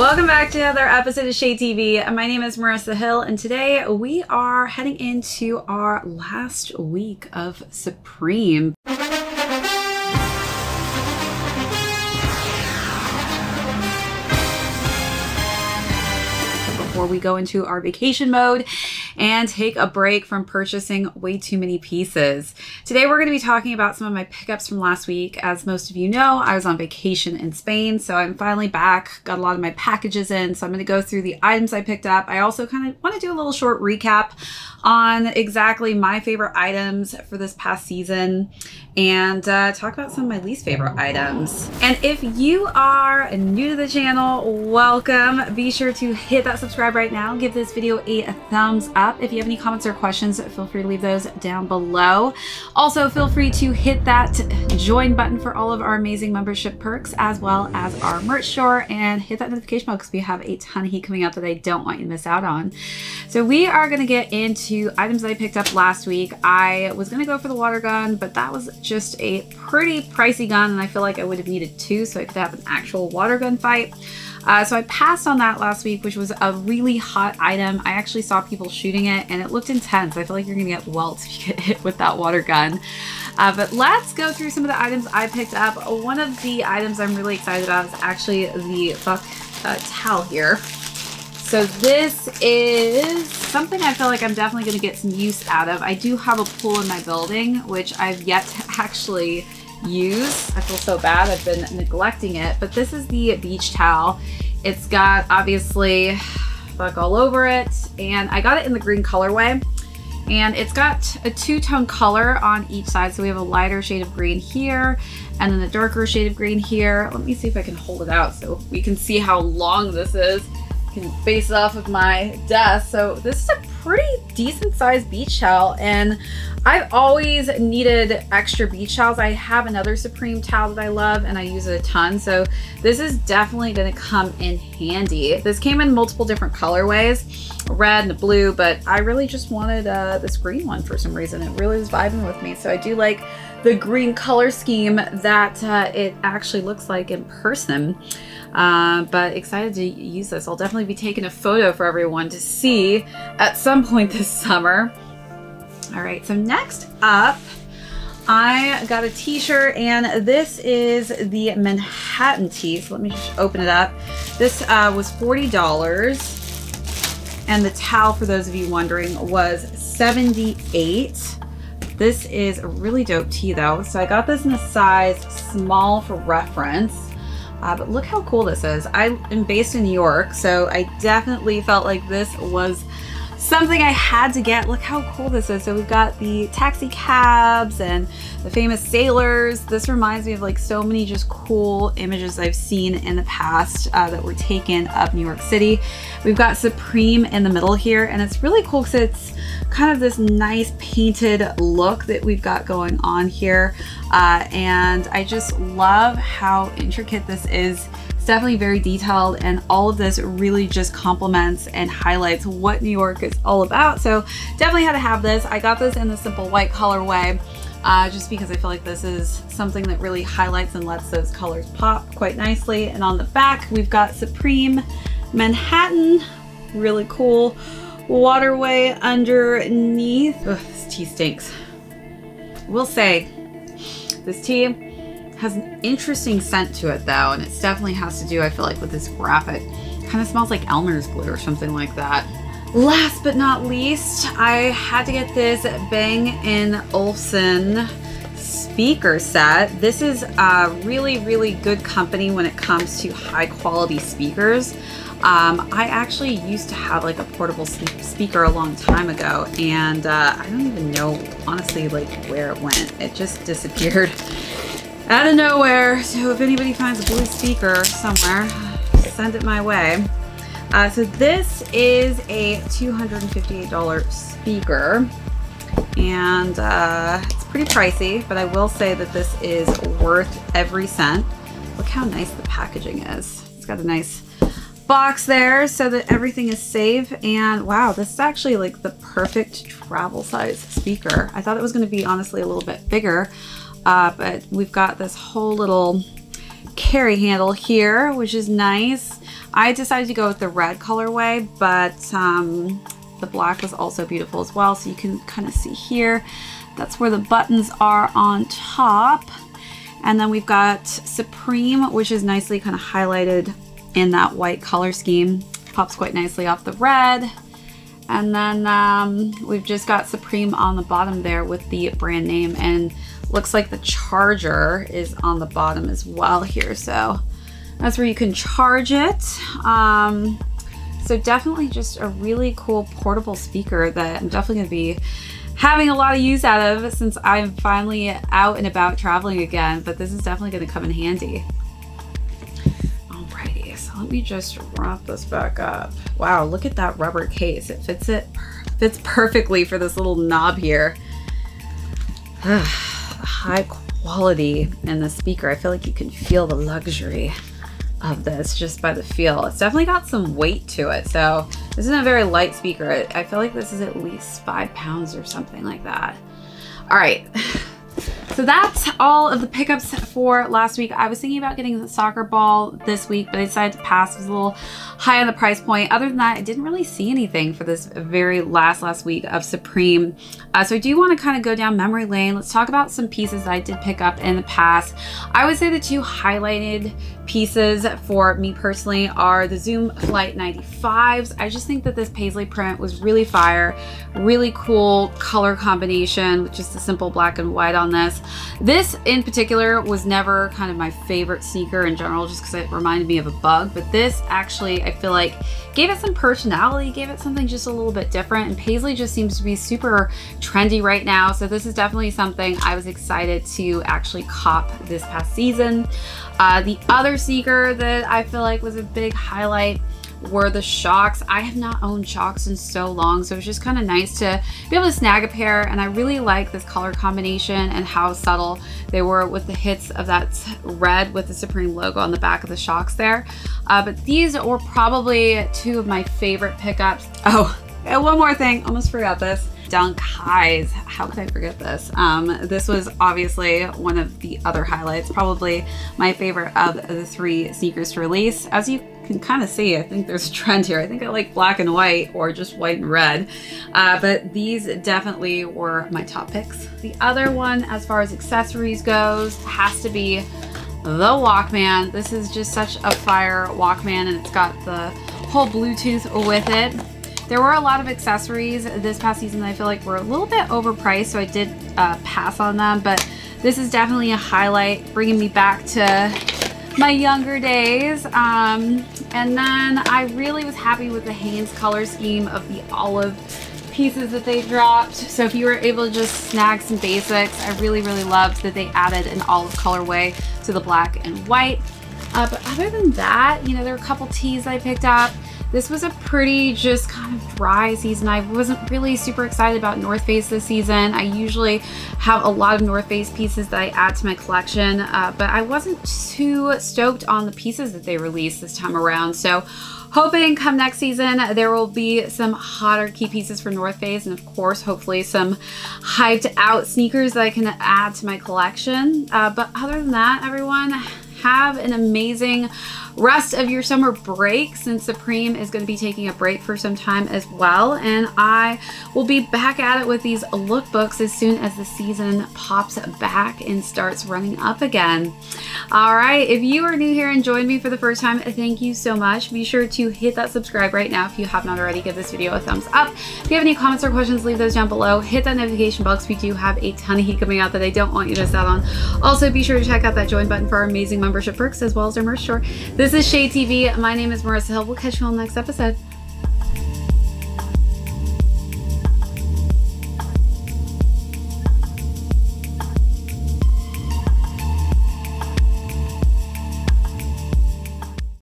Welcome back to another episode of ShadeTV. My name is Marissa Hill, and today we are heading into our last week of Supreme. Before we go into our vacation mode and take a break from purchasing way too many pieces. Today we're going to be talking about some of my pickups from last week. As most of you know, I was on vacation in Spain, so I'm finally back, got a lot of my packages in, so I'm going to go through the items I picked up. I also kind of want to do a little short recap on exactly my favorite items for this past season and talk about some of my least favorite items. And if you are new to the channel, welcome. Be sure to hit that subscribe right now. Give this video a thumbs up. If you have any comments or questions, feel free to leave those down below. Also, feel free to hit that join button for all of our amazing membership perks, as well as our merch store, and hit that notification bell because we have a ton of heat coming out that I don't want you to miss out on. So we are going to get into items that I picked up last week. I was going to go for the water gun, but that was just a pretty pricey gun, and I feel like I would have needed two so I could have an actual water gun fight. So I passed on that last week, which was a really hot item. I actually saw people shooting it and it looked intense. I feel like you're gonna get welts if you get hit with that water gun. But let's go through some of the items I picked up. One of the items I'm really excited about is actually the buck towel here. So this is something I feel like I'm definitely gonna get some use out of. I do have a pool in my building, which I've yet to actually use. I feel so bad, I've been neglecting it, but this is the beach towel. It's got obviously buck all over it, and I got it in the green colorway, and it's got a two-tone color on each side. So we have a lighter shade of green here and then a darker shade of green here. Let me see if I can hold it out so we can see how long this is. I can base it off of my desk. So this is a pretty decent sized beach towel, and I've always needed extra beach towels. I have another Supreme towel that I love and I use it a ton, so this is definitely going to come in handy. This came in multiple different colorways, a red and a blue, but I really just wanted this green one for some reason. It really was vibing with me, so I do like the green color scheme that it actually looks like in person. But excited to use this. I'll definitely be taking a photo for everyone to see at some point this summer. All right, so next up, I got a t-shirt, and this is the Manhattan tee. So let me just open it up. This was $40, and the towel, for those of you wondering, was $78. This is a really dope tee though. So I got this in a size small for reference. But look how cool this is. I am based in New York, so I definitely felt like this was something I had to get. Look how cool this is. So we've got the taxi cabs and the famous sailors. This reminds me of like so many just cool images I've seen in the past that were taken of New York City. We've got Supreme in the middle here, and it's really cool because it's kind of this nice painted look that we've got going on here. And I just love how intricate this is. Definitely very detailed, and all of this really just complements and highlights what New York is all about. So definitely had to have this. I got this in the simple white colorway just because I feel like this is something that really highlights and lets those colors pop quite nicely. And on the back we've got Supreme Manhattan, really cool waterway underneath. Ugh, this tea stinks. We'll say this tea has an interesting scent to it though, and it definitely has to do, I feel like, with this graphic. Kind of smells like Elmer's glue or something like that. Last but not least, I had to get this Bang & Olufsen speaker set. This is a really, really good company when it comes to high quality speakers. I actually used to have like a portable speaker a long time ago, and I don't even know, honestly, like where it went. It just disappeared out of nowhere. So if anybody finds a blue speaker somewhere, send it my way. So this is a $258 speaker, and it's pretty pricey, but I will say that this is worth every cent. Look how nice the packaging is. It's got a nice box there so that everything is safe, and wow, this is actually like the perfect travel size speaker. I thought it was going to be honestly a little bit bigger, but we've got this whole little carry handle here, which is nice. I decided to go with the red colorway, but the black was also beautiful as well. So you can kind of see here, that's where the buttons are on top. And then we've got Supreme, which is nicely kind of highlighted in that white color scheme. Pops quite nicely off the red. And then we've just got Supreme on the bottom there with the brand name, and looks like the charger is on the bottom as well here. So that's where you can charge it. So definitely just a really cool portable speaker that I'm definitely gonna be having a lot of use out of since I'm finally out and about traveling again, but this is definitely gonna come in handy. Alrighty, so let me just wrap this back up. Wow, look at that rubber case. It fits perfectly for this little knob here. High quality in the speaker. I feel like you can feel the luxury of this just by the feel. It's definitely got some weight to it. So this isn't a very light speaker. I feel like this is at least 5 pounds or something like that. All right. So that's all of the pickups for last week. I was thinking about getting the soccer ball this week, but I decided to pass. It was a little high on the price point. Other than that, I didn't really see anything for this very last week of Supreme. So I do want to kind of go down memory lane. Let's talk about some pieces that I did pick up in the past. I would say the two highlighted pieces for me personally are the Zoom Flight 95s. I just think that this paisley print was really fire, really cool color combination with just a simple black and white on this. This in particular was never kind of my favorite sneaker in general, just because it reminded me of a bug, but this actually, I feel like, gave it some personality, gave it something just a little bit different, and paisley just seems to be super trendy right now, so this is definitely something I was excited to actually cop this past season. The other sneaker that I feel like was a big highlight were the Shox. I have not owned Shox in so long, so it was just kind of nice to be able to snag a pair, and I really like this color combination and how subtle they were with the hits of that red with the Supreme logo on the back of the Shox there. But these were probably two of my favorite pickups. Oh, and one more thing, almost forgot this. Dunk highs. How could I forget this? This was obviously one of the other highlights, probably my favorite of the 3 sneakers to release. As you can kind of see, I think there's a trend here. I think I like black and white or just white and red, but these definitely were my top picks. The other one, as far as accessories goes, has to be the Walkman. This is just such a fire Walkman, and it's got the whole Bluetooth with it. There were a lot of accessories this past season that I feel like were a little bit overpriced, so I did pass on them, but this is definitely a highlight, bringing me back to my younger days. And then I really was happy with the Hanes color scheme of the olive pieces that they dropped. So if you were able to just snag some basics, I really loved that they added an olive colorway to the black and white. But other than that, you know, there were a couple tees that I picked up. This was a pretty just kind of dry season. I wasn't really super excited about North Face this season. I usually have a lot of North Face pieces that I add to my collection, but I wasn't too stoked on the pieces that they released this time around. So hoping come next season there will be some hotter key pieces for North Face, and of course hopefully some hyped out sneakers that I can add to my collection. But other than that, everyone, have an amazing rest of your summer break, since Supreme is going to be taking a break for some time as well, and I will be back at it with these lookbooks as soon as the season pops back and starts running up again. All right, if you are new here and joined me for the first time, thank you so much. Be sure to hit that subscribe right now if you have not already. Give this video a thumbs up. If you have any comments or questions, leave those down below. Hit that notification bell because we do have a ton of heat coming out that I don't want you to miss out on. Also, be sure to check out that join button for our amazing membership perks as well as our merch store. This is ShadeTV. My name is Marissa Hill. We'll catch you on the next episode.